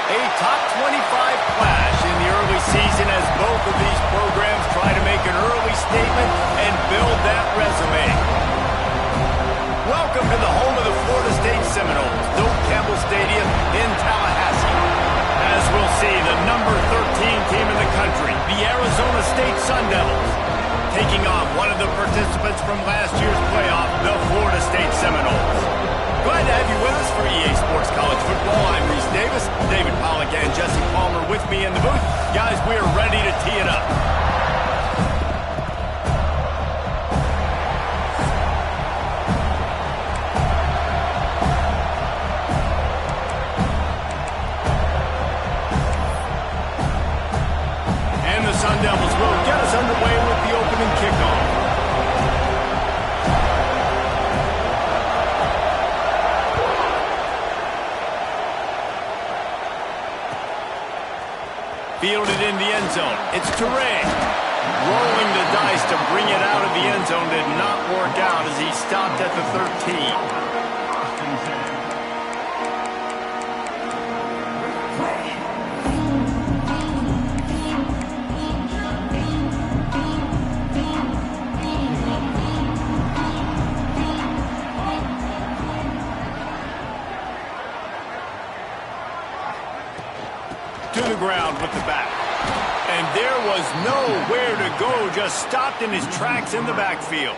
A top 25 clash in the early season as both of these programs try to make an early statement and build that resume. Welcome to the home of the Florida State Seminoles, Doak Campbell Stadium in Tallahassee. As we'll see, the number 13 team in the country, the Arizona State Sun Devils, taking on one of the participants from last year's playoff, the Florida State Seminoles. Glad to have you with us for EA Sports College Football. I'm Reese Davis, David Pollack and Jesse Palmer with me in the booth. Guys, we are ready to tee it up. And the Sun Devils will get us underway with the opening kickoff. Fielded in the end zone. It's Turay. Rolling the dice to bring it out of the end zone did not work out as he stopped at the 13. To the ground with the back. And there was nowhere to go, just stopped in his tracks in the backfield.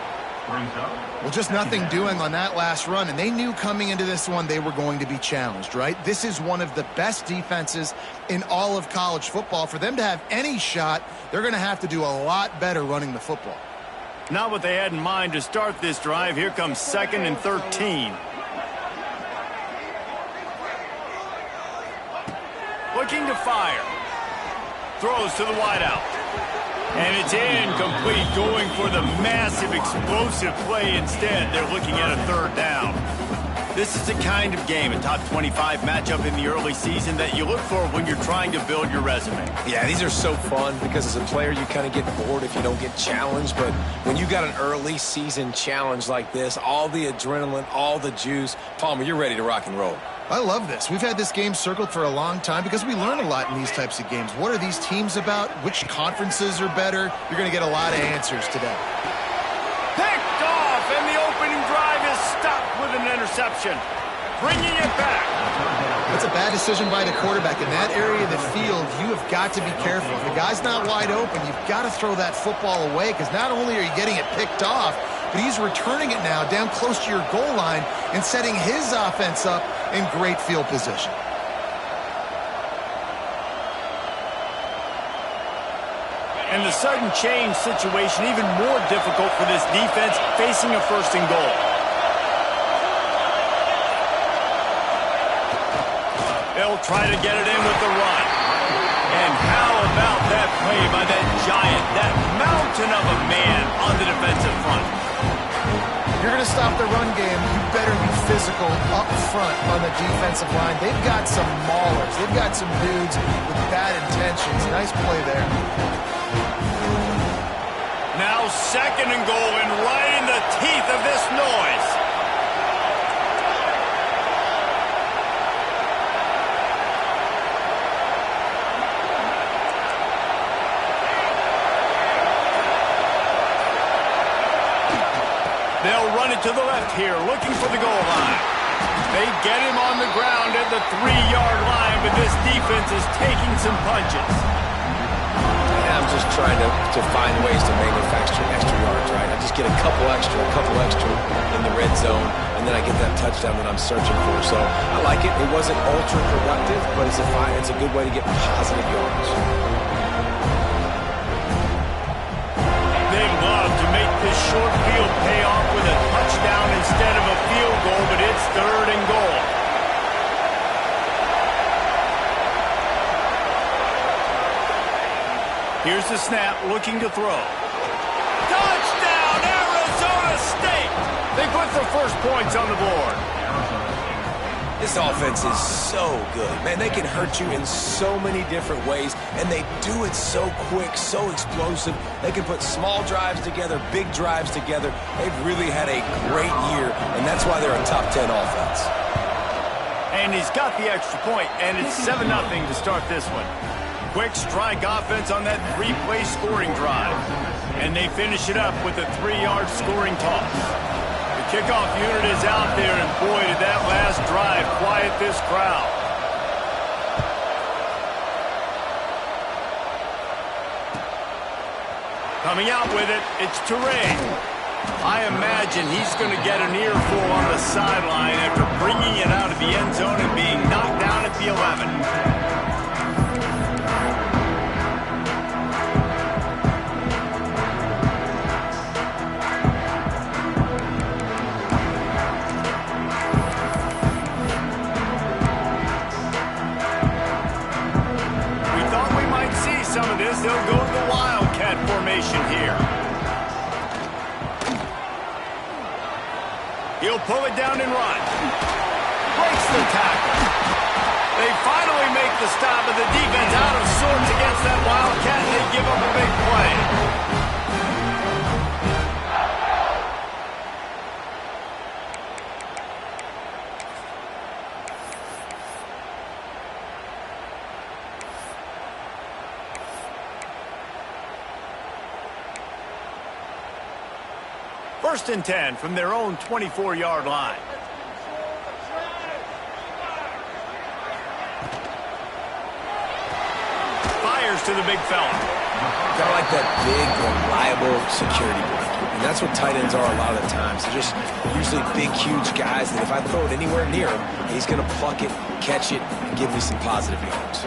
Well, just nothing doing on that last run, and they knew coming into this one they were going to be challenged, right? This is one of the best defenses in all of college football. For them to have any shot, they're going to have to do a lot better running the football. Not what they had in mind to start this drive. Here comes 2nd and 13. Looking to fire. Throws to the wideout. And it's incomplete, going for the massive explosive play instead. They're looking at a 3rd down. This is the kind of game, a top 25 matchup in the early season, that you look for when you're trying to build your resume. Yeah, these are so fun because as a player you kind of get bored if you don't get challenged. But when you got an early season challenge like this, all the adrenaline, all the juice, Palmer, you're ready to rock and roll. I love this. We've had this game circled for a long time because we learn a lot in these types of games. What are these teams about? Which conferences are better? You're going to get a lot of answers today. Picked off, and the opening drive is stopped with an interception. Bringing it back. That's a bad decision by the quarterback. In that area of the field, you have got to be careful. If the guy's not wide open, you've got to throw that football away because not only are you getting it picked off, but he's returning it now down close to your goal line and setting his offense up in great field position. And the sudden change situation even more difficult for this defense facing a 1st and goal. They'll try to get it in with the run. And how about that play by that giant, that mountain of a man on the defensive front? You're going to stop the run game, you better be physical up front on the defensive line. They've got some maulers. They've got some dudes with bad intentions. Nice play there. Now 2nd and goal, and right in the teeth of this noise. They'll run it to the left here, looking for the goal line. They get him on the ground at the 3-yard line, but this defense is taking some punches. I'm just trying to find ways to manufacture extra yards, right? I just get a couple extra in the red zone, and then I get that touchdown that I'm searching for. So I like it. It wasn't ultra productive, but it's a good way to get positive yards. They'd love to make this short field pay off with a touchdown instead of a field goal, but it's 3rd and goal. Here's the snap, looking to throw. Touchdown, Arizona State! They put the first points on the board. This offense is so good. Man, they can hurt you in so many different ways, and they do it so quick, so explosive. They can put small drives together, big drives together. They've really had a great year, and that's why they're a top 10 offense. And he's got the extra point, and it's 7-0 to start this one. Quick strike offense on that 3-play scoring drive. And they finish it up with a 3-yard scoring toss. The kickoff unit is out there, and boy, did that last drive quiet this crowd. Coming out with it, it's Toure. I imagine he's going to get an earful on the sideline after bringing it out of the end zone and being knocked down at the 11. They'll go to the Wildcat formation here. He'll pull it down and run. Breaks the tackle. They finally make the stop, but the defense out of sorts against that Wildcat, and they give up a big play. First and 10 from their own 24-yard line. Fires to the big fella. Kind of like that big, reliable security blanket. And that's what tight ends are a lot of the times. They're just usually big, huge guys that if I throw it anywhere near him, he's going to pluck it, catch it, and give me some positive yards.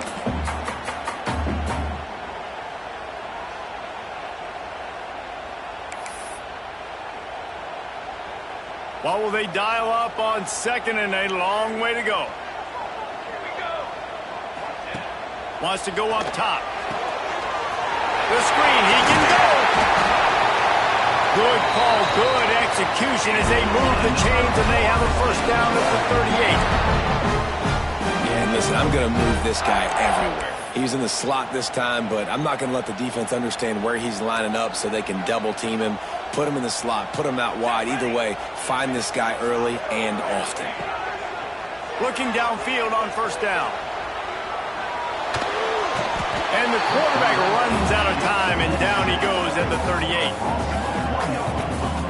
What will they dial up on 2nd and a long way to go? Wants to go up top. The screen, he can go. Good call, good execution as they move the chains and they have a first down at the 38. Yeah, and listen, I'm going to move this guy everywhere. He's in the slot this time, but I'm not going to let the defense understand where he's lining up so they can double team him. Put him in the slot, put him out wide. Either way, find this guy early and often. Looking downfield on first down. And the quarterback runs out of time, and down he goes at the 38.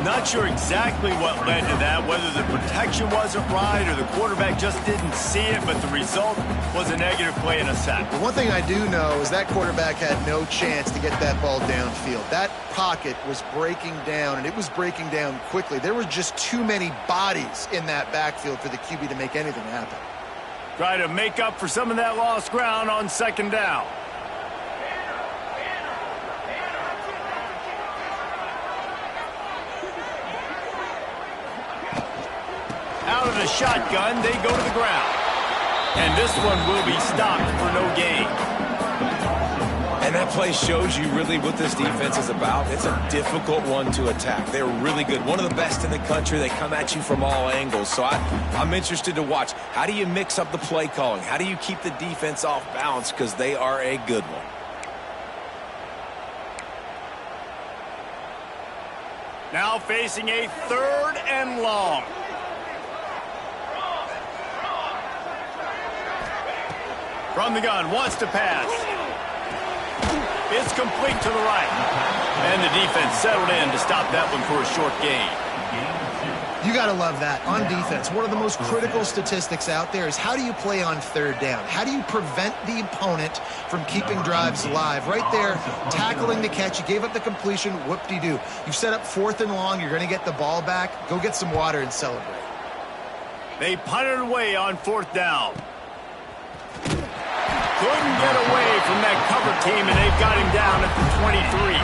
Not sure exactly what led to that, whether the protection wasn't right or the quarterback just didn't see it, but the result was a negative play and a sack. The one thing I do know is that quarterback had no chance to get that ball downfield. That pocket was breaking down, and it was breaking down quickly. There were just too many bodies in that backfield for the QB to make anything happen. Try to make up for some of that lost ground on 2nd down. Out of the shotgun, they go to the ground. And this one will be stopped for no gain. And that play shows you really what this defense is about. It's a difficult one to attack. They're really good. One of the best in the country. They come at you from all angles. So I'm interested to watch. How do you mix up the play calling? How do you keep the defense off balance? Because they are a good one. Now facing a 3rd and long. From the gun, wants to pass. It's complete to the right. And the defense settled in to stop that one for a short gain. You got to love that. On defense, one of the most critical statistics out there is how do you play on third down? How do you prevent the opponent from keeping drives alive? Right there, tackling the catch. You gave up the completion. Whoop-de-doo. You've set up 4th and long. You're going to get the ball back. Go get some water and celebrate. They punted away on 4th down. Couldn't get away from that cover team, and they've got him down at the 23.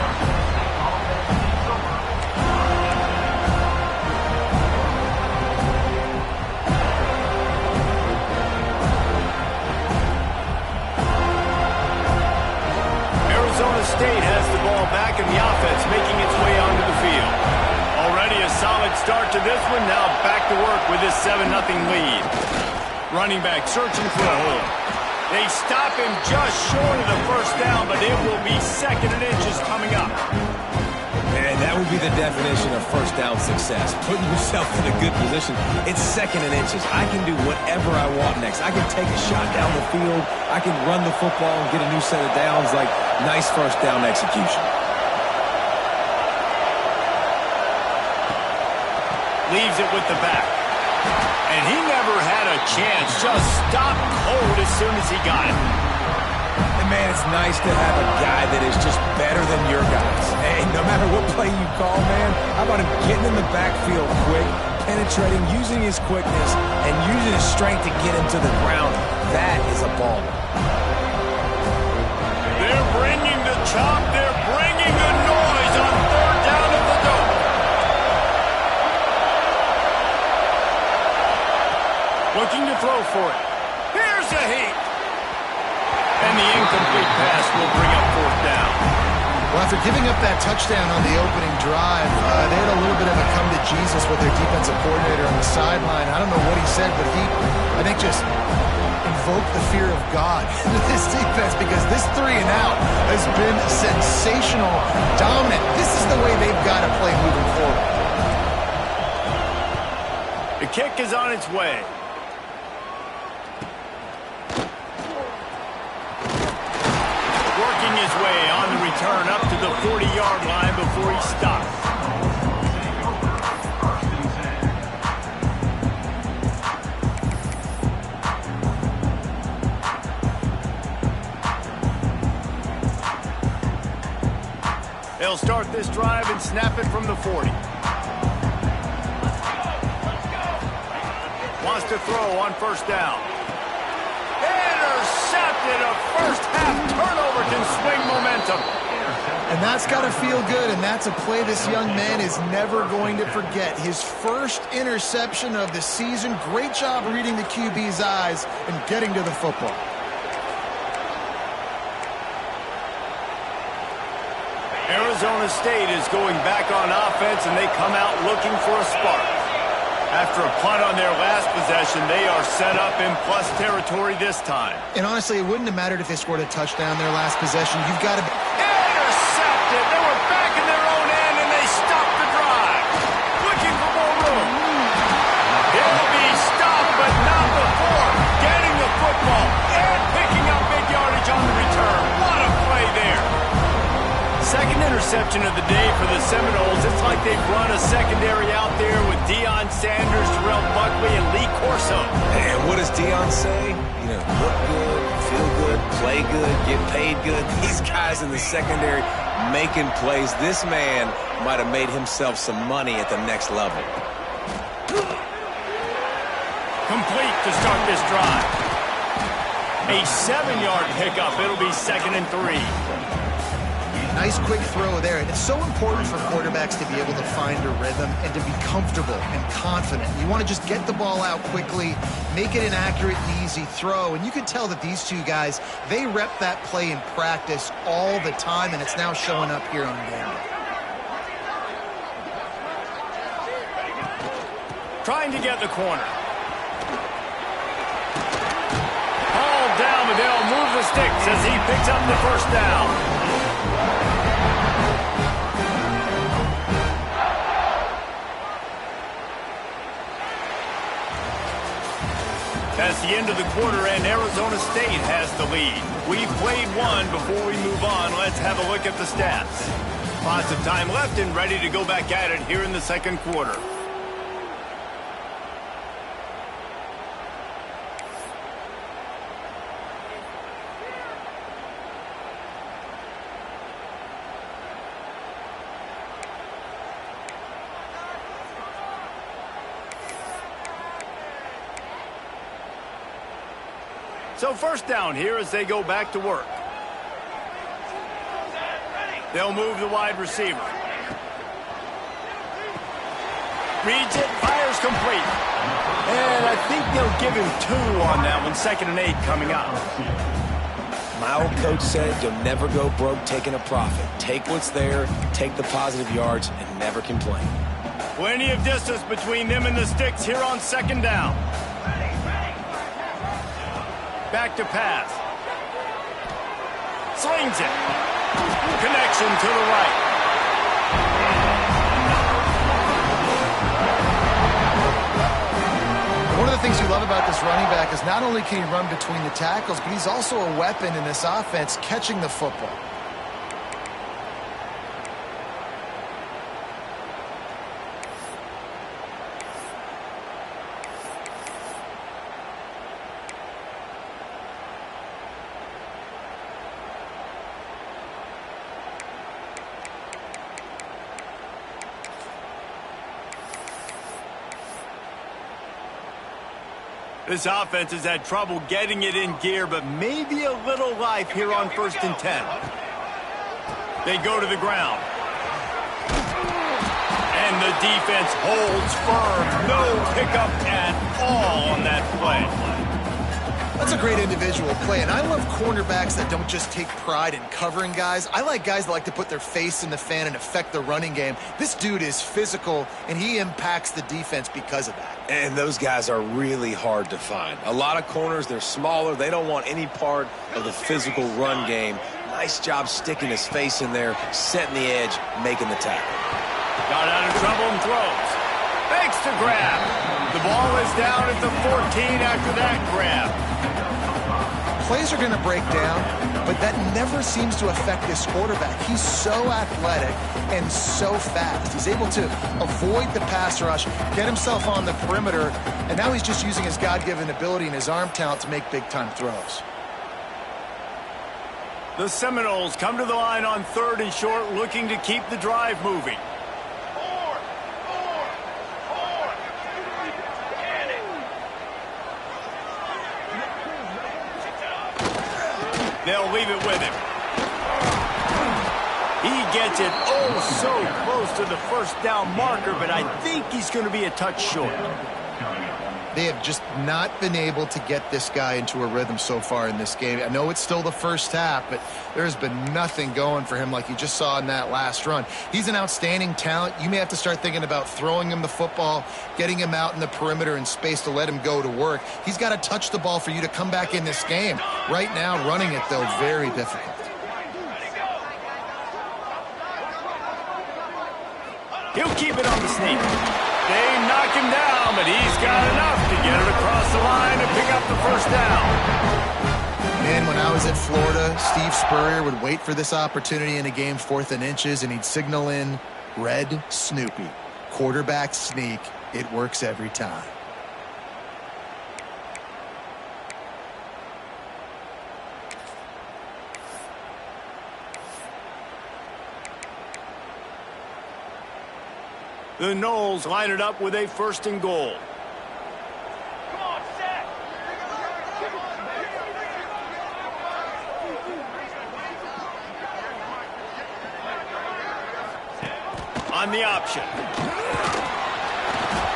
Arizona State has the ball back, and the offense making its way onto the field. Already a solid start to this one. Now back to work with this 7-0 lead. Running back searching for a hole. They stop him just short of the 1st down, but it will be 2nd and inches coming up. And that would be the definition of 1st down success. Putting yourself in a good position. It's 2nd and inches. I can do whatever I want next. I can take a shot down the field. I can run the football and get a new set of downs. Like, nice 1st down execution. Leaves it with the back. And he never had a chance. Just stopped cold as soon as he got it. And man, it's nice to have a guy that is just better than your guys. Hey, no matter what play you call, man, how about him getting in the backfield quick, penetrating, using his quickness, and using his strength to get him to the ground. That is a baller. They're bringing the chop. They're bringing the noise on 3rd down at the dope. Looking to throw for it. Here's a heat. And the incomplete pass will bring up 4th down. Well, after giving up that touchdown on the opening drive, they had a little bit of a come to Jesus with their defensive coordinator on the sideline. I don't know what he said, but he, I think, just invoked the fear of God into this defense, because this 3 and out has been sensational, dominant. This is the way they've got to play moving forward. The kick is on its way. Working his way on the return up to the 40-yard line before he stops. They'll start this drive and snap it from the 40. Wants to throw on 1st down. Intercepted. A first-half turnover can swing momentum. And that's got to feel good, and that's a play this young man is never going to forget. His first interception of the season. Great job reading the QB's eyes and getting to the football. Arizona State is going back on offense, and they come out looking for a spark. After a punt on their last possession, they are set up in plus territory this time. And honestly, it wouldn't have mattered if they scored a touchdown their last possession. You've got to be... Intercepted! They were back in their own end, and they stopped the drive. Looking for more room. He'll be stopped, but not before getting the football and picking up big yardage on the return. What a play there. Second interception of the day for the Seminoles. It's like they've run a secondary out there with Deion Sanders, Terrell Buckley, and Lee Corso. And what does Deion say? You know, look good, feel good, play good, get paid good. These guys in the secondary making plays. This man might have made himself some money at the next level. Complete to start this drive. A 7-yard pickup. It'll be 2nd and 3. Nice quick throw there. And it's so important for quarterbacks to be able to find a rhythm and to be comfortable and confident. You want to just get the ball out quickly, make it an accurate and easy throw. And you can tell that these two guys, they rep that play in practice all the time, and it's now showing up here on game day. Trying to get the corner. Ball down, but they'll move the sticks as he picks up the 1st down. That's the end of the quarter, and Arizona State has the lead. We've played one. Before we move on, let's have a look at the stats. Lots of time left and ready to go back at it here in the 2nd quarter. So first down here as they go back to work. They'll move the wide receiver. Reads it, fires complete. And I think they'll give him 2 on that one. 2nd and 8 coming up. My old coach said you'll never go broke taking a profit. Take what's there, take the positive yards, and never complain. Plenty of distance between them and the sticks here on 2nd down. Back to pass. Slings it. Connection to the right. One of the things you love about this running back is not only can he run between the tackles, but he's also a weapon in this offense catching the football. This offense has had trouble getting it in gear, but maybe a little life here on 1st and 10. They go to the ground. And the defense holds firm. No pickup at all on that play. That's a great individual play, and I love cornerbacks that don't just take pride in covering guys. I like guys that like to put their face in the fan and affect the running game. This dude is physical, and he impacts the defense because of that. And those guys are really hard to find. A lot of corners, they're smaller. They don't want any part of the physical run game. Nice job sticking his face in there, setting the edge, making the tackle. Got out of trouble and throws. Makes the grab. The ball is down at the 14 after that grab. Plays are going to break down, but that never seems to affect this quarterback. He's so athletic and so fast. He's able to avoid the pass rush, get himself on the perimeter, and now he's just using his God-given ability and his arm talent to make big-time throws. The Seminoles come to the line on 3rd and short, looking to keep the drive moving. They'll leave it with him. He gets it oh so close to the 1st down marker, but I think he's going to be a touch short. They have just not been able to get this guy into a rhythm so far in this game. I know it's still the first half, but there's been nothing going for him like you just saw in that last run. He's an outstanding talent. You may have to start thinking about throwing him the football, getting him out in the perimeter in space to let him go to work. He's got to touch the ball for you to come back in this game. Right now, running it, though, very difficult. He'll keep it on the sneak. They knock him down, but he's got enough to get it across the line and pick up the 1st down. Man, when I was at Florida, Steve Spurrier would wait for this opportunity in a game 4th and inches, and he'd signal in Red Snoopy. Quarterback sneak. It works every time. The Noles line it up with a 1st and goal. Come on, set. On the option.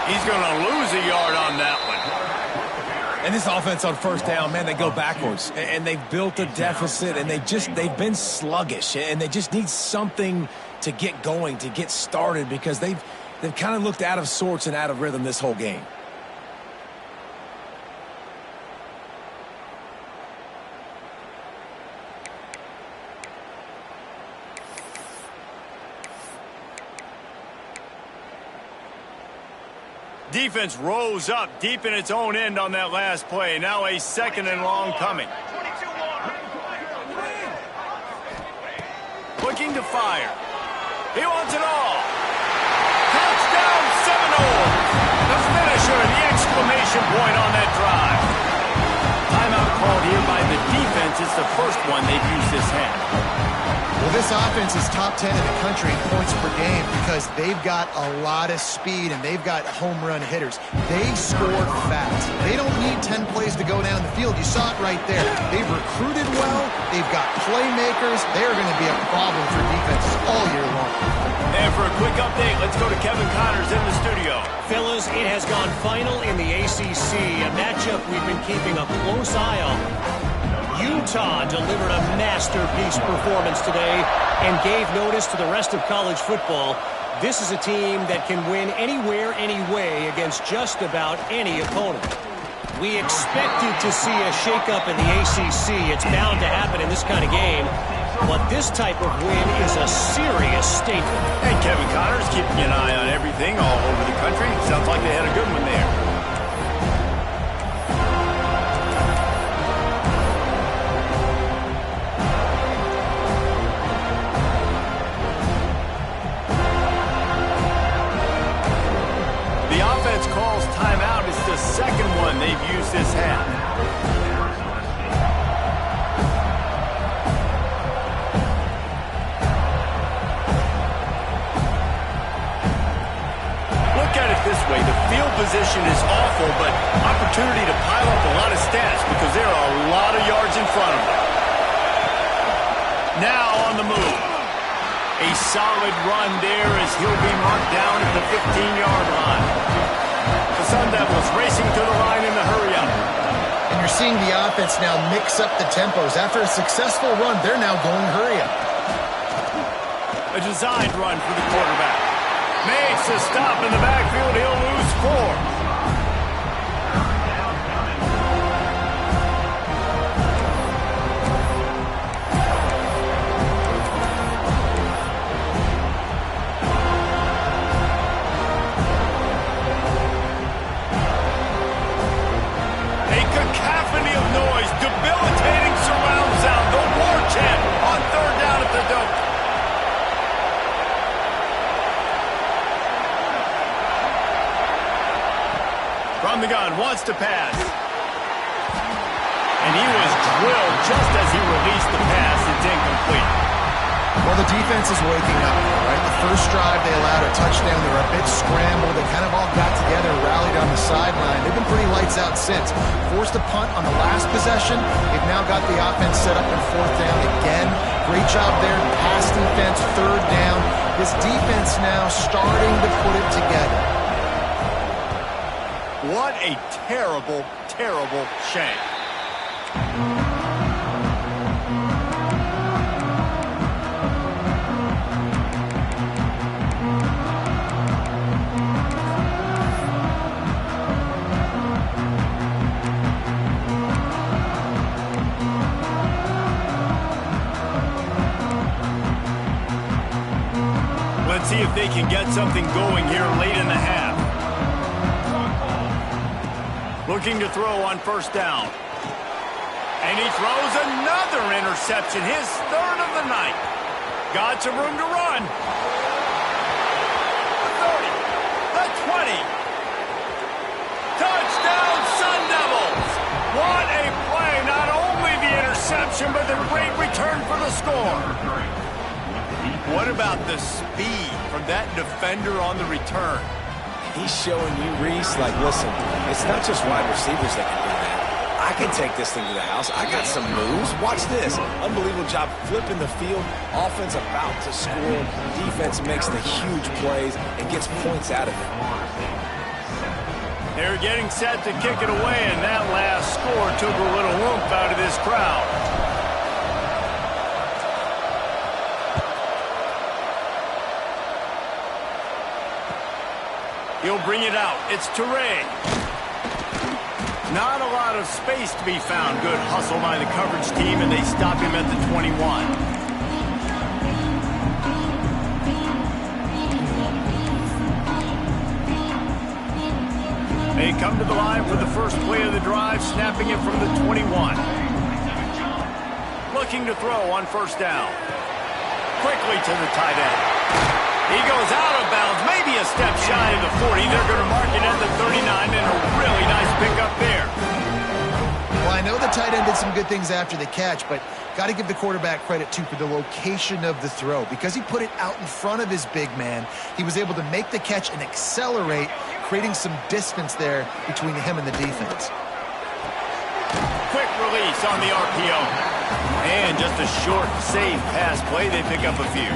He's going to lose a yard on that one. And this offense on 1st down, man, they go backwards. And they've built a deficit, and they've been sluggish. And they just need something to get going, to get started, because they've kind of looked out of sorts and out of rhythm this whole game. Defense rose up deep in its own end on that last play. Now a 2nd and long coming. Looking to fire. He wants it all. Touchdown Seminoles. The finisher, the exclamation point on that drive. Timeout called here by the defense. It's the first one they've used this half. Well, this offense is top 10 in the country in points per game because they've got a lot of speed and they've got home run hitters. They score fast. They don't need 10 plays to go down the field. You saw it right there. They've recruited well. They've got playmakers. They're going to be a problem for defenses all year long. And for a quick update, let's go to Kevin Connors in the studio. Fellas, it has gone final in the ACC, a matchup we've been keeping a close eye on. Utah delivered a masterpiece performance today and gave notice to the rest of college football. This is a team that can win anywhere, anyway against just about any opponent. We expected to see a shakeup in the ACC. It's bound to happen in this kind of game. But this type of win is a serious statement. And Kevin Connors keeping an eye on everything all over the country. Sounds like they had a good one there. The offense calls timeout. It's the second one they've used this half. This way, the field position is awful, but opportunity to pile up a lot of stats because there are a lot of yards in front of them. Now on the move. A solid run there as he'll be marked down at the 15-yard line. The Sun Devils racing to the line in the hurry-up. And you're seeing the offense now mix up the tempos. After a successful run, they're now going hurry-up. A designed run for the quarterback. Makes a stop in the backfield. He'll lose 4. A cacophony of noise, debilitating surround sound. The war chant on third down at the Doak. From the gun, wants to pass. And he was drilled just as he released the pass. It's incomplete. Well, the defense is waking up, right? The first drive, they allowed a touchdown. They were a bit scrambled. They kind of all got together, rallied on the sideline. They've been pretty lights out since. Forced a punt on the last possession. They've now got the offense set up in fourth down again. Great job there. Pass defense, third down. This defense now starting to put it together. What a terrible, terrible shame. Let's see if they can get something going here late in the half. Looking to throw on first down. And he throws another interception, his third of the night. Got some room to run. The 30, the 20. Touchdown, Sun Devils. What a play. Not only the interception, but the great return for the score. What about the speed from that defender on the return? He's showing you, Reese, like, listen, it's not just wide receivers that can do that. I can take this thing to the house. I got some moves. Watch this. Unbelievable job flipping the field. Offense about to score. Defense makes the huge plays and gets points out of it. They're getting set to kick it away, and that last score took a little oomph out of this crowd. He'll bring it out. It's Teray. Not a lot of space to be found. Good hustle by the coverage team, and they stop him at the 21. They come to the line for the first play of the drive, snapping it from the 21. Looking to throw on first down. Quickly to the tight end. He goes out of bounds, maybe a step shy of the 40. They're going to mark it at the 39, and a really nice pickup there. Well, I I know the tight end did some good things after the catch, but got to give the quarterback credit, too, for the location of the throw. Because he put it out in front of his big man, he was able to make the catch and accelerate, creating some distance there between him and the defense. Quick release on the RPO. And just a short, safe pass play. They pick up a few.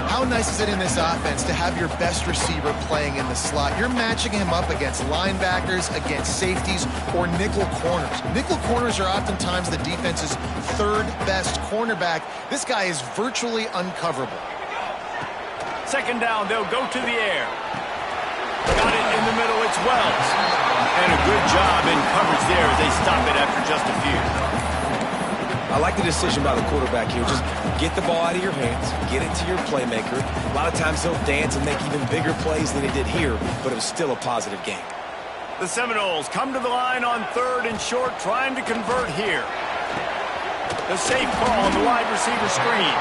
How nice is it in this offense to have your best receiver playing in the slot? You're matching him up against linebackers, against safeties, or nickel corners. Nickel corners are oftentimes the defense's third best cornerback. This guy is virtually uncoverable. Second down, they'll go to the air. Got it in the middle, it's Wells. And a good job in coverage there as they stop it after just a few. I like the decision by the quarterback here. Just get the ball out of your hands, get it to your playmaker. A lot of times he'll dance and make even bigger plays than he did here, but it was still a positive game. The Seminoles come to the line on 3rd and short, trying to convert here. The safe call on the wide receiver screen.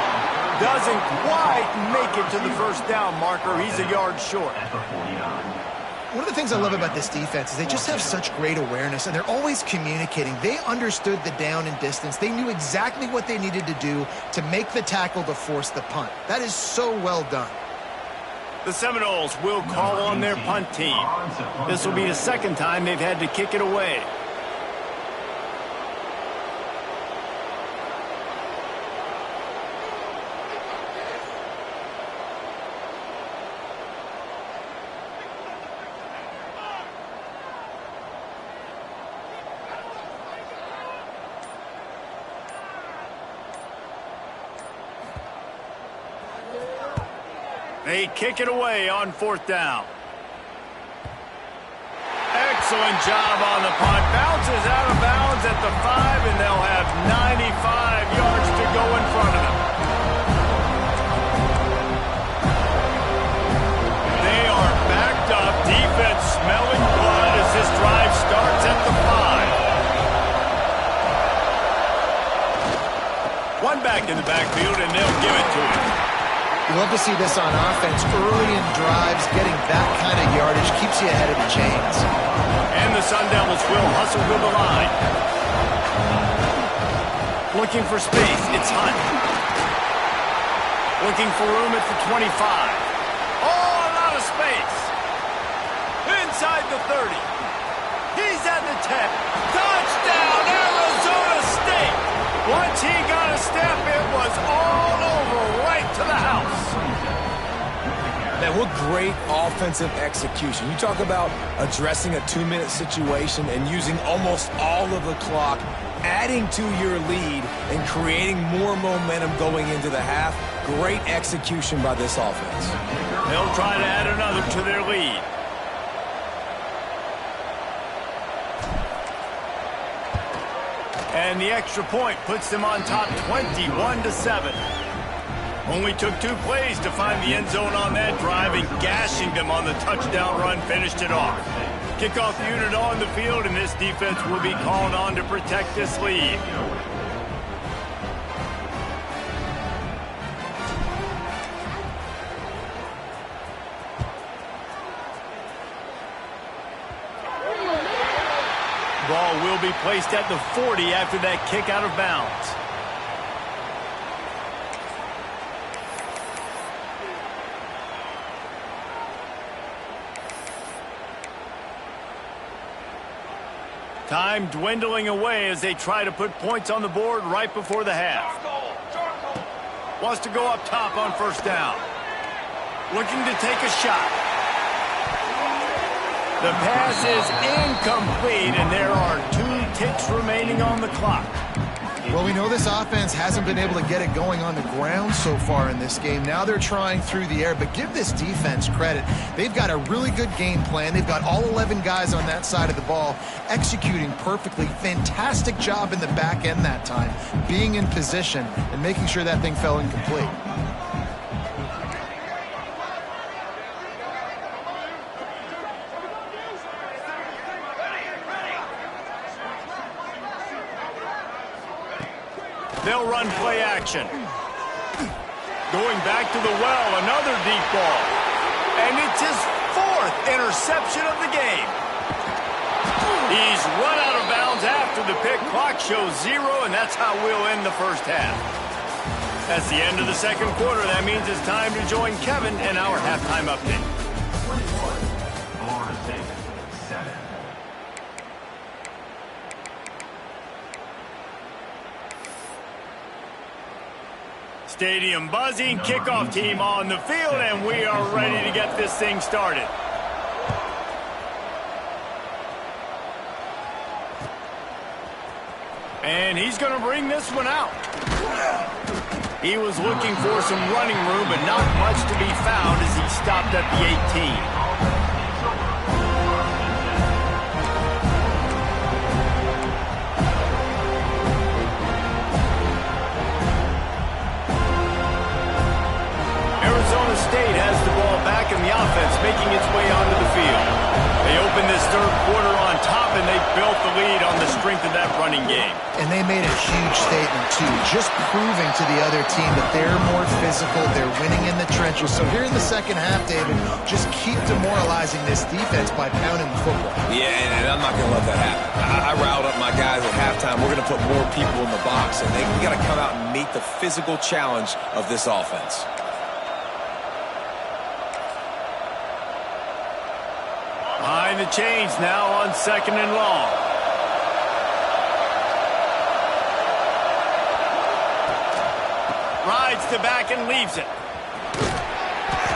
Doesn't quite make it to the first down marker. He's a yard short. One of the things I love about this defense is they just have such great awareness, and they're always communicating. They understood the down and distance. They knew exactly what they needed to do to make the tackle to force the punt. That is so well done. The Seminoles will call on their punt team. This will be the second time they've had to kick it away. They kick it away on 4th down. Excellent job on the punt. Bounces out of bounds at the 5, and they'll have 95 yards to go in front of them. They are backed up. Defense smelling blood as this drive starts at the 5. One back in the backfield, and they'll give it to him. You love to see this on offense. Early in drives, getting that kind of yardage keeps you ahead of the chains. And the Sun Devils will hustle to the line. Looking for space, it's Hunt. Looking for room at the 25. Oh, a lot of space. Inside the 30. He's at the 10. Touchdown, Arizona State! Once he got a step, it was all over, right to the house. Man, what great offensive execution. You talk about addressing a 2-minute situation and using almost all of the clock, adding to your lead and creating more momentum going into the half. Great execution by this offense. They'll try to add another to their lead. And the extra point puts them on top 21-7. Only took 2 plays to find the end zone on that drive, and gashing them on the touchdown run finished it off. Kickoff unit on the field, and this defense will be called on to protect this lead. Ball will be placed at the 40 after that kick out of bounds. Time dwindling away as they try to put points on the board right before the half. Wants to go up top on 1st down. Looking to take a shot. The pass is incomplete, and there are 2 ticks remaining on the clock. Well, we know this offense hasn't been able to get it going on the ground so far in this game. Now they're trying through the air, but give this defense credit. They've got a really good game plan. They've got all 11 guys on that side of the ball executing perfectly. Fantastic job in the back end that time, being in position and making sure that thing fell incomplete. They'll run play action. Going back to the well, another deep ball. And it's his 4th interception of the game. He's run out of bounds after with the pick. Clock shows 0, and that's how we'll end the first half. That's the end of the second quarter. That means it's time to join Kevin in our halftime update. Stadium buzzing, kickoff team on the field, and we are ready to get this thing started. And he's going to bring this one out. He was looking for some running room, but not much to be found as he stopped at the 18. Arizona State has the ball back in the offense, making its way onto the field. They opened this third quarter on top, and they built the lead on the strength of that running game. And they made a huge statement, too, just proving to the other team that they're more physical, they're winning in the trenches. So here in the second half, David, just keep demoralizing this defense by pounding the football. Yeah, and I'm not going to let that happen. I riled up my guys at halftime. We're going to put more people in the box, and we got to come out and meet the physical challenge of this offense. Behind the chains now on 2nd and long. Rides the back and leaves it.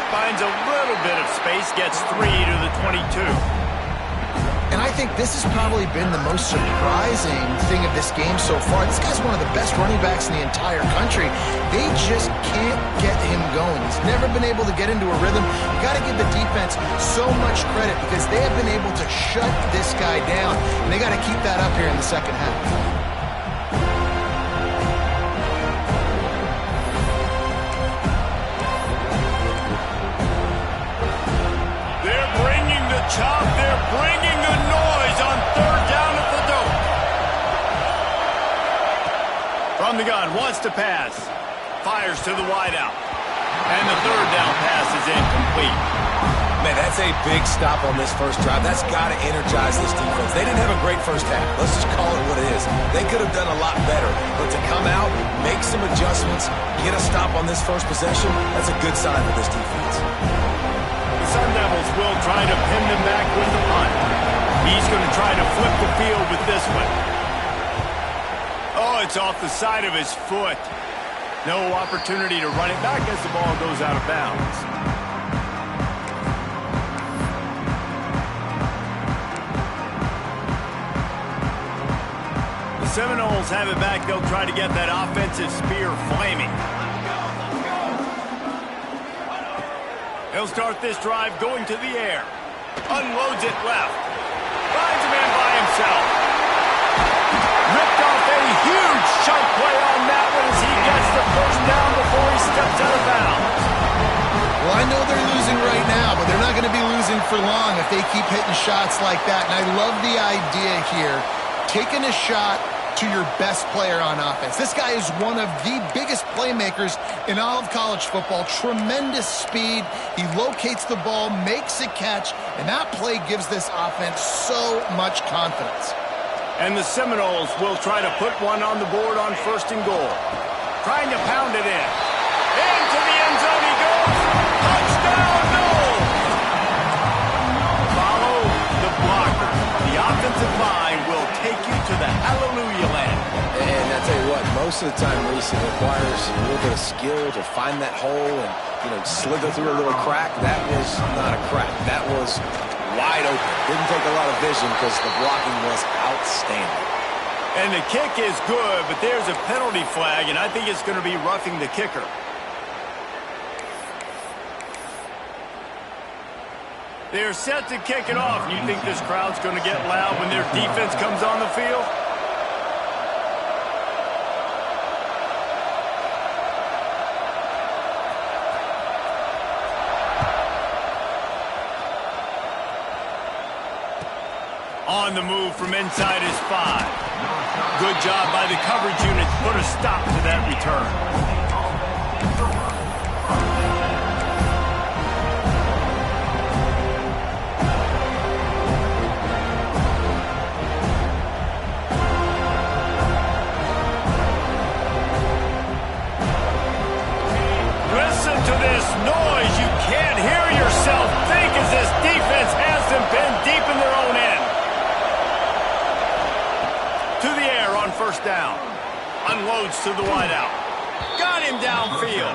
Finds a little bit of space, gets 3 to the 22. And I think this has probably been the most surprising thing of this game so far. This guy's one of the best running backs in the entire country. They just can't get him going. He's never been able to get into a rhythm. You got to give the defense so much credit because they have been able to shut this guy down. And they got to keep that up here in the second half. Chop, they're bringing the noise on 3rd down at the dope. From the gun, wants to pass. Fires to the wideout. And the 3rd down pass is incomplete. Man, that's a big stop on this first drive. That's got to energize this defense. They didn't have a great first half. Let's just call it what it is. They could have done a lot better. But to come out, make some adjustments, get a stop on this first possession, that's a good sign for this defense. Sun Devils will try to pin them back with the punt. He's going to try to flip the field with this one. Oh, it's off the side of his foot. No opportunity to run it back as the ball goes out of bounds. The Seminoles have it back. They'll try to get that offensive spear flaming. He'll start this drive going to the air. Unloads it left. Finds a man by himself. Ripped off a huge chunk play on that one as he gets the first down before he steps out of bounds. Well, I know they're losing right now, but they're not going to be losing for long if they keep hitting shots like that. And I love the idea here, taking a shot to your best player on offense. This guy is one of the biggest playmakers in all of college football. Tremendous speed. He locates the ball, makes a catch, and that play gives this offense so much confidence. And the Seminoles will try to put one on the board on 1st and goal. Trying to pound it in. Into the end zone he goes. Touchdown, no! Follow the blocker. The offensive line will take you to the hallelujah land. And I tell you what, most of the time, Reese, it requires a little bit of skill to find that hole and, slither through a little crack. That was not a crack. That was wide open. Didn't take a lot of vision because the blocking was outstanding. And the kick is good, but there's a penalty flag, and I think it's going to be roughing the kicker. They're set to kick it off. You think this crowd's going to get loud when their defense comes on the field? On the move from inside his 5. Good job by the coverage unit to put a stop to that return. first down. Unloads to the wideout. Got him downfield.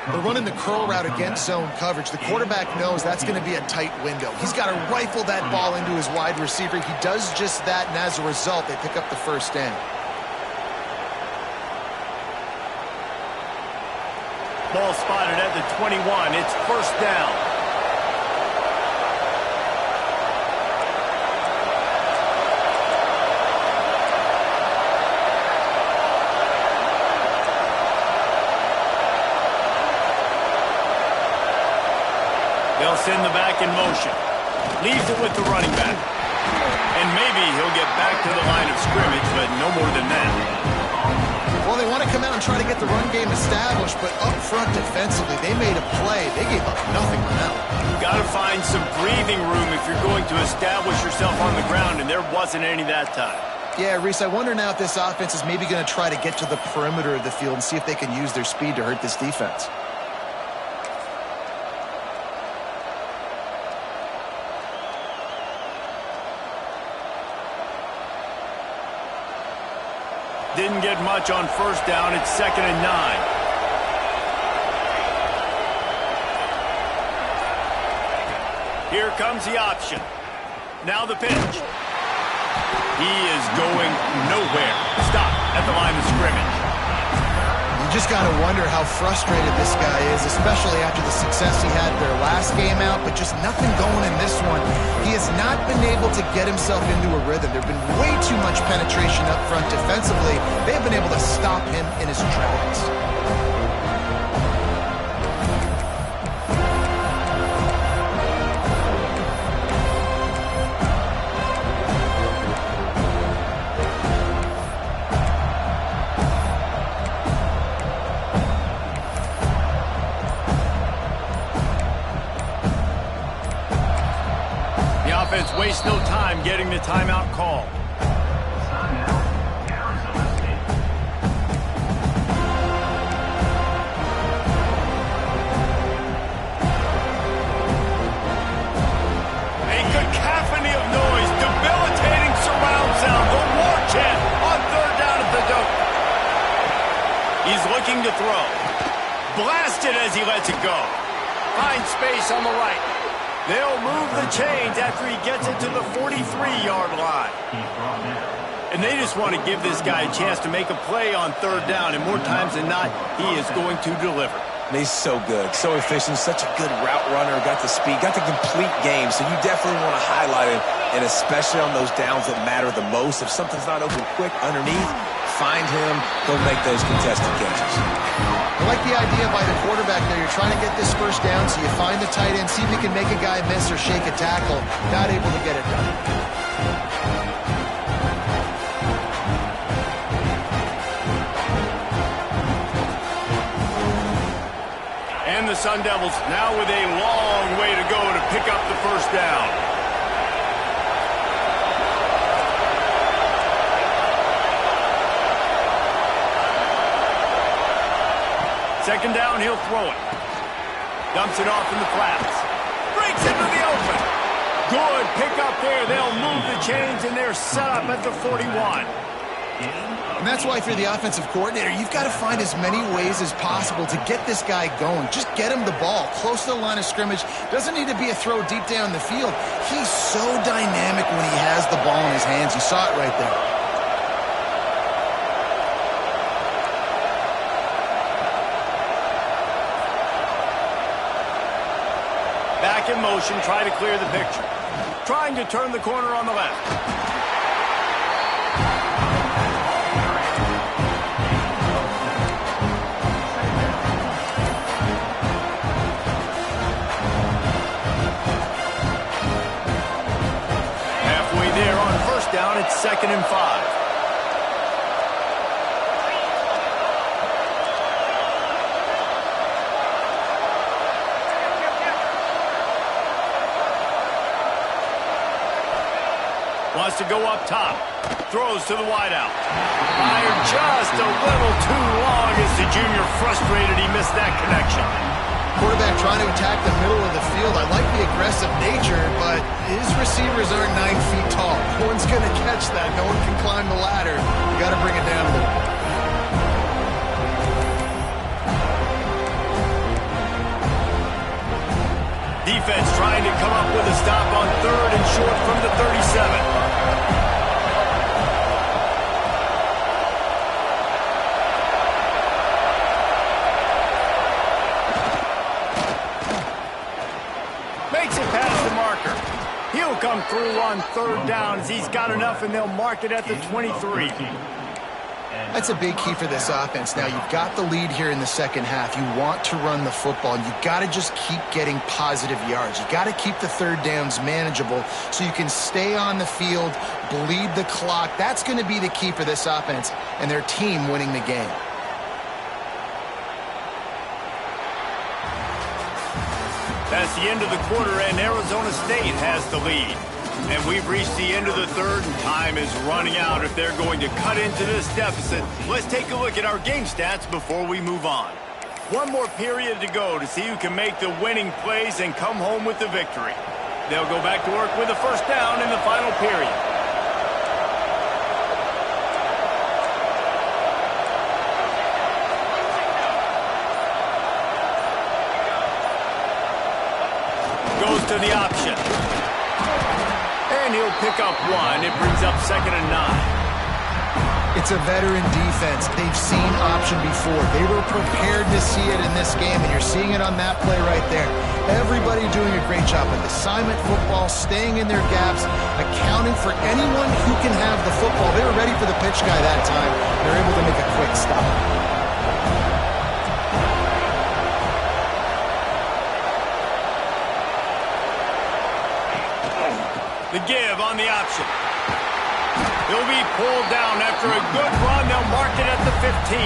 They're running the curl route against zone coverage. The quarterback knows that's going to be a tight window. He's got to rifle that ball into his wide receiver. He does just that, and as a result, they pick up the first down. Ball spotted at the 21. It's first down. They'll send the back in motion. Leaves it with the running back. And maybe he'll get back to the line of scrimmage, but no more than that. Well, they want to come out and try to get the run game established, but up front defensively, they made a play. They gave up nothing on that one. You've got to find some breathing room if you're going to establish yourself on the ground, and there wasn't any that time. Yeah, Reese, I wonder now if this offense is maybe going to try to get to the perimeter of the field and see if they can use their speed to hurt this defense. Didn't get much on first down. It's 2nd and 9. Here comes the option. Now the pitch. He is going nowhere. Stop at the line of scrimmage. You just got to wonder how frustrated this guy is, especially after the success he had their last game out, but just nothing going in this one. He has not been able to get himself into a rhythm. There's been way too much penetration up front defensively. They've been able to stop him in his tracks. Waste no time getting the timeout call. A cacophony of noise, debilitating surround sound, the war chant on third down at the dope. He's looking to throw. Blasted as he lets it go. Finds space on the right. They'll move the chains after he gets it to the 43-yard line. And they just want to give this guy a chance to make a play on third down, and more times than not, he is going to deliver. And he's so good, so efficient, such a good route runner, got the speed, got the complete game, so you definitely want to highlight him, and especially on those downs that matter the most. If something's not open quick underneath, find him, go make those contested catches. I like the idea by the quarterback there. You're trying to get this first down, so you find the tight end, see if you can make a guy miss or shake a tackle. Not able to get it done. And the Sun Devils now with a long way to go to pick up the first down. Second down, he'll throw it. Dumps it off in the flats. Breaks into the open. Good pick up there. They'll move the chains, and they're set up at the 41. And that's why if you're the offensive coordinator, you've got to find as many ways as possible to get this guy going. Just get him the ball close to the line of scrimmage. Doesn't need to be a throw deep down the field. He's so dynamic when he has the ball in his hands. You saw it right there. Back in motion, try to clear the picture. Trying to turn the corner on the left. Down at 2nd and 5. Wants to go up top. Throws to the wideout. Fired just a little too long as the junior frustrated he missed that connection. Quarterback trying to attack the middle of the field. I like the aggressive nature, but his receivers aren't 9 feet tall. No one's going to catch that. No one can climb the ladder. You got to bring it down a little bit. Defense trying to come up with a stop on 3rd and short from the 37. He'll come through on 3rd down as he's got enough, and they'll mark it at the 23. That's a big key for this offense. Now, you've got the lead here in the second half. You want to run the football, and you've got to just keep getting positive yards. You've got to keep the 3rd downs manageable so you can stay on the field, bleed the clock. That's going to be the key for this offense and their team winning the game. That's the end of the quarter, and Arizona State has the lead. And we've reached the end of the 3rd, and time is running out if they're going to cut into this deficit. Let's take a look at our game stats before we move on. One more period to go to see who can make the winning plays and come home with the victory. They'll go back to work with a 1st down in the final period. Goes to the option. And he'll pick up 1. It brings up 2nd and 9. It's a veteran defense. They've seen option before. They were prepared to see it in this game, and you're seeing it on that play right there. Everybody doing a great job with assignment football, staying in their gaps, accounting for anyone who can have the football. They were ready for the pitch guy that time. They're able to make a quick stop. The give on the option. He'll be pulled down after a good run. They'll mark it at the 15.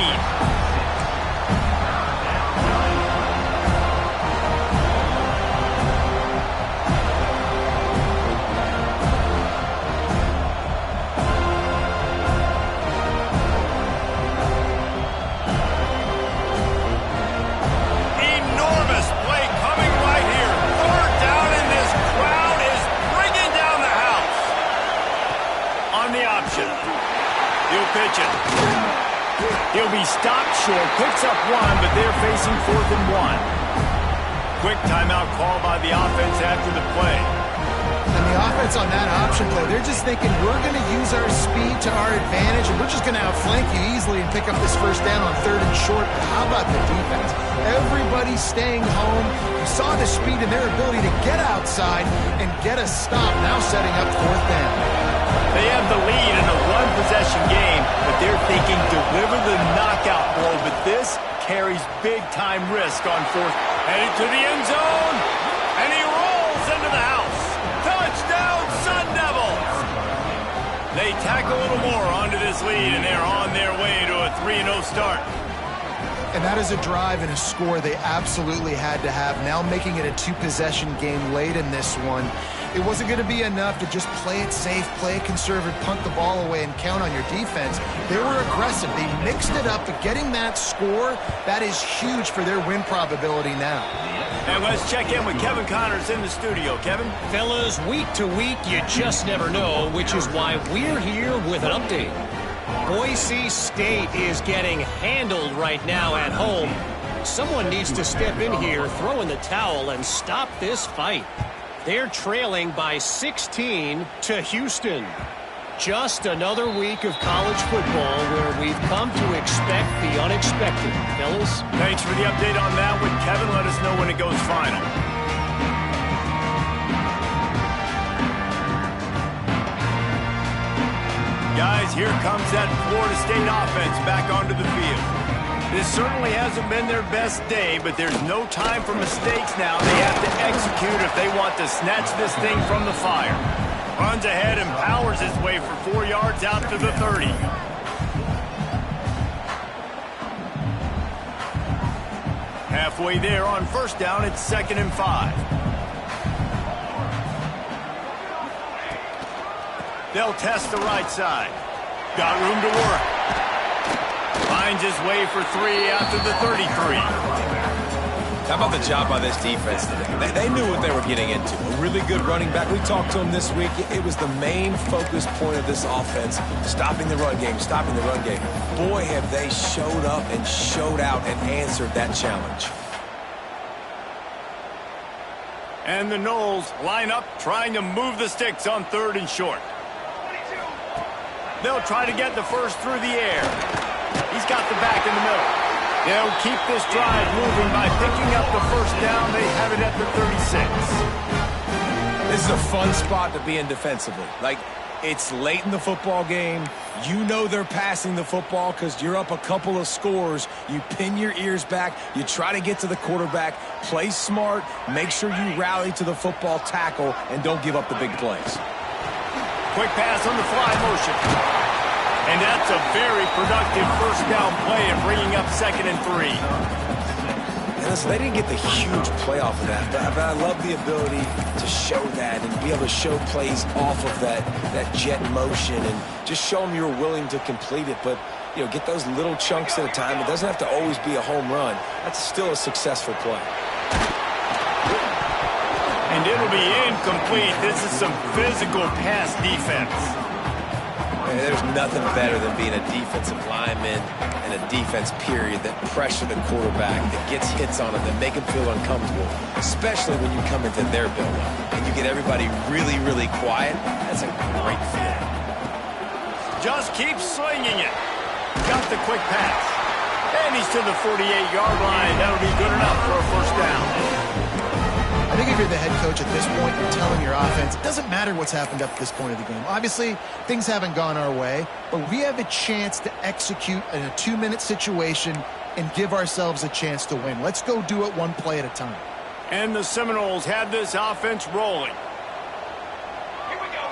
Enormous play coming right here. 3rd down, and this crowd is bringing down the house. On the option. He'll pitch it. He'll be stopped short, picks up 1, but they're facing 4th and 1. Quick timeout call by the offense after the play. And the offense on that option play, they're just thinking, we're going to use our speed to our advantage, and we're just going to outflank you easily and pick up this 1st down on 3rd and short. But how about the defense? Everybody's staying home. You saw the speed and their ability to get outside and get a stop, now setting up 4th down. They have the lead in a 1-possession game, but they're thinking deliver the knockout blow, but this carries big-time risk on 4th. Headed to the end zone, and he rolls into the house. Touchdown, Sun Devils! They tack a little more onto this lead, and they're on their way to a 3-0 start. And that is a drive and a score they absolutely had to have. Now making it a 2-possession game late in this one. It wasn't going to be enough to just play it safe, play it conservative, punt the ball away, and count on your defense. They were aggressive. They mixed it up, but getting that score, that is huge for their win probability now. And let's check in with Kevin Connors in the studio. Kevin? Fellas, week to week, you just never know, which is why we're here with an update. Boise State is getting handled right now at home. Someone needs to step in here, throw in the towel, and stop this fight. They're trailing by 16 to Houston. Just another week of college football where we've come to expect the unexpected. Fellas? Thanks for the update on that one, Kevin. Let us know when it goes final. Guys, here comes that Florida State offense back onto the field. This certainly hasn't been their best day, but there's no time for mistakes now. They have to execute if they want to snatch this thing from the fire. Runs ahead and powers his way for 4 yards out to the 30. Halfway there on 1st down, it's 2nd and 5. They'll test the right side. Got room to work. Finds his way for 3 after the 33. How about the job by this defense today? They knew what they were getting into. A really good running back. We talked to him this week. It was the main focus point of this offense, stopping the run game, stopping the run game. Boy, have they showed up and showed out and answered that challenge. And the Knowles line up, trying to move the sticks on 3rd and short. They'll try to get the first through the air. He's got the back in the middle. They'll keep this drive moving by picking up the first down. They have it at the 36. This is a fun spot to be in defensively. Like, it's late in the football game. You know they're passing the football because you're up a couple of scores. You pin your ears back. You try to get to the quarterback. Play smart. Make sure you rally to the football tackle and don't give up the big plays. Quick pass on the fly motion. And that's a very productive first down play of bringing up 2nd and 3. And listen, they didn't get the huge play off of that, but I love the ability to show that and be able to show plays off of that jet motion and just show them you're willing to complete it. But, you know, get those little chunks at a time. It doesn't have to always be a home run. That's still a successful play. And it'll be incomplete. This is some physical pass defense. There's nothing better than being a defensive lineman and a defense period that pressure the quarterback, that gets hits on him, that make him feel uncomfortable, especially when you come into their build-up and you get everybody really, really quiet. That's a great feeling. Just keep swinging it. Got the quick pass. And he's to the 48-yard line. That'll be good enough for a first down. I think if you're the head coach at this point, you're telling your offense, it doesn't matter what's happened up to this point of the game. Obviously, things haven't gone our way, but we have a chance to execute in a 2-minute situation and give ourselves a chance to win. Let's go do it one play at a time. And the Seminoles have this offense rolling. Here we go.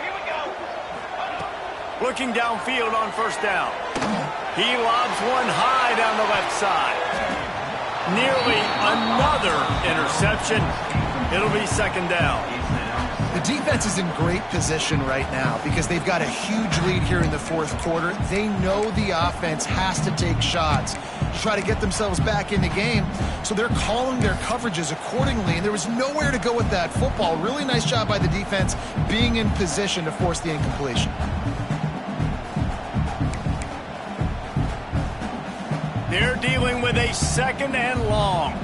Looking downfield on first down. He lobs one high down the left side. Nearly another interception. It'll be 2nd down. The defense is in great position right now because they've got a huge lead here in the 4th quarter. They know the offense has to take shots to try to get themselves back in the game. So they're calling their coverages accordingly, and there was nowhere to go with that football. Really nice job by the defense being in position to force the incompletion. They're dealing with a 2nd and long.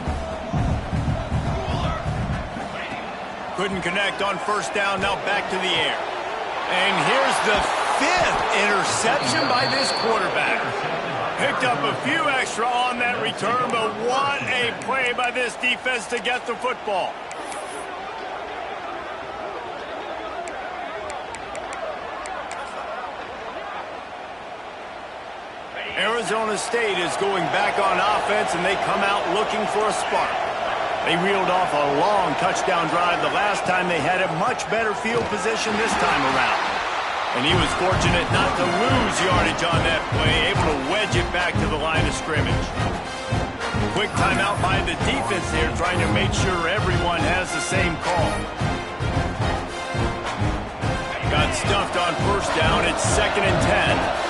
Couldn't connect on first down, now back to the air. And here's the 5th interception by this quarterback. Picked up a few extra on that return, but what a play by this defense to get the football. Arizona State is going back on offense, and they come out looking for a spark. They reeled off a long touchdown drive the last time. They had a much better field position this time around. And he was fortunate not to lose yardage on that play, able to wedge it back to the line of scrimmage. Quick timeout by the defense here, trying to make sure everyone has the same call. Got stuffed on first down. It's 2nd and 10.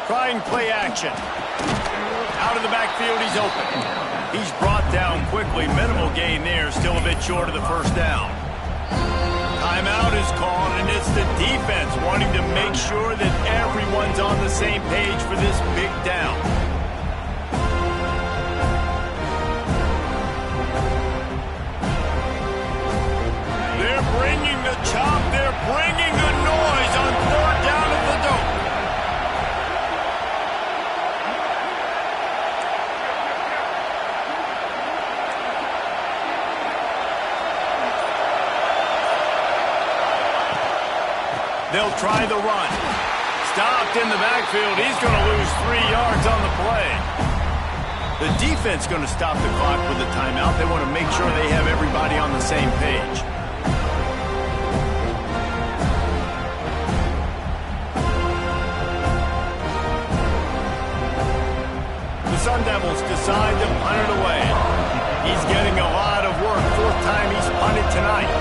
Trying play action. Out of the backfield, he's open. He's brought down quickly. Minimal gain there, still a bit short of the first down. Timeout is called, and it's the defense wanting to make sure that everyone's on the same page for this big down. They're bringing the chop. They're bringing the noise on 3rd down at the dope. They'll try the run. Stopped in the backfield. He's going to lose 3 yards on the play. The defense going to stop the clock with a timeout. They want to make sure they have everybody on the same page. The Sun Devils decide to punt it away. He's getting a lot of work. 4th time he's punted tonight.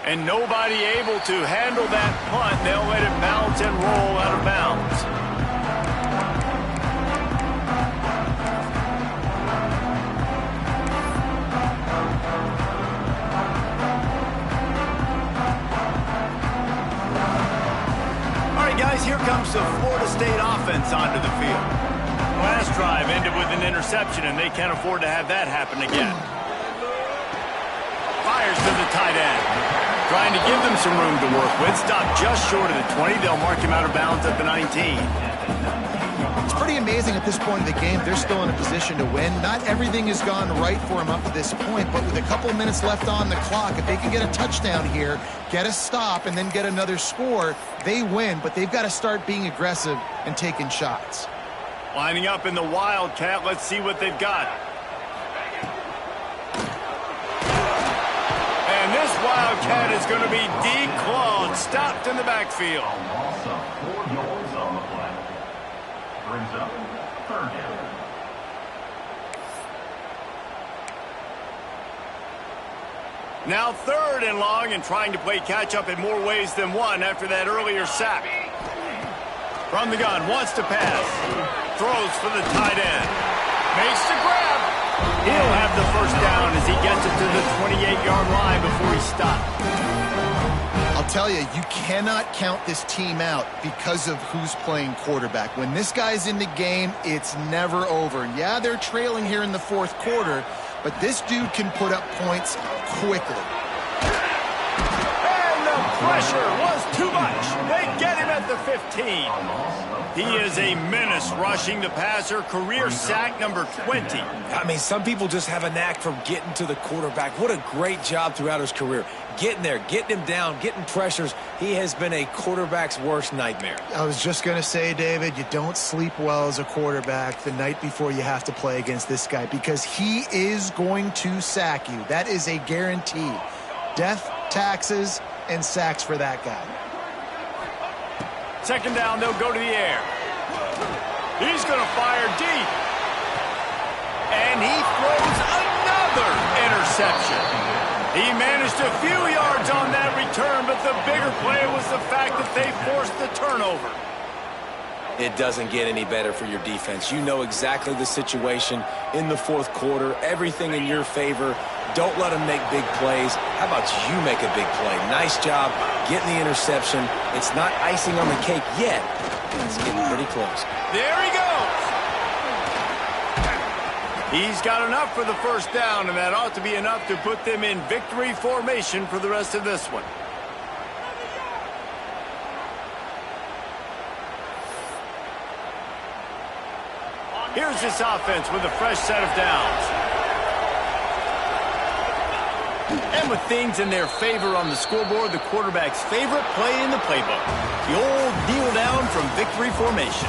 And nobody able to handle that punt. They'll let it bounce and roll out of bounds. All right, guys, here comes the Florida State offense onto the field. Last drive ended with an interception, and they can't afford to have that happen again. Fires to the tight end. Trying to give them some room to work with. Stopped just short of the 20. They'll mark him out of bounds at the 19. It's pretty amazing at this point of the game. They're still in a position to win. Not everything has gone right for them up to this point, but with a couple of minutes left on the clock, if they can get a touchdown here, get a stop, and then get another score, they win. But they've got to start being aggressive and taking shots. Lining up in the Wildcat. Let's see what they've got. And this Wildcat is going to be declawed, stopped in the backfield. Loss of 4 yards on the play. Brings up 3rd down. Now 3rd and long, and trying to play catch-up in more ways than one after that earlier sack. From the gun, wants to pass. Throws for the tight end. Makes the grab. He'll have the first down as he gets it to the 28-yard line before he stopped. I'll tell you, you cannot count this team out because of who's playing quarterback. When this guy's in the game, it's never over. Yeah, they're trailing here in the 4th quarter, but this dude can put up points quickly. And the pressure was too much. They get him at the 15. He is a menace rushing the passer. Career sack number 20. I mean, some people just have a knack for getting to the quarterback. What a great job throughout his career. Getting there, getting him down, getting pressures. He has been a quarterback's worst nightmare. I was just going to say, David, you don't sleep well as a quarterback the night before you have to play against this guy because he is going to sack you. That is a guarantee. Death, taxes, and sacks for that guy. 2nd down, they'll go to the air. He's going to fire deep. And he throws another interception. He managed a few yards on that return, but the bigger play was the fact that they forced the turnover. It doesn't get any better for your defense. You know exactly the situation in the 4th quarter. Everything in your favor. Don't let them make big plays. How about you make a big play? Nice job getting the interception. It's not icing on the cake yet. It's getting pretty close. There he goes. He's got enough for the first down, and that ought to be enough to put them in victory formation for the rest of this one. Here's this offense with a fresh set of downs. And with things in their favor on the scoreboard, the quarterback's favorite play in the playbook. The old kneel down from victory formation.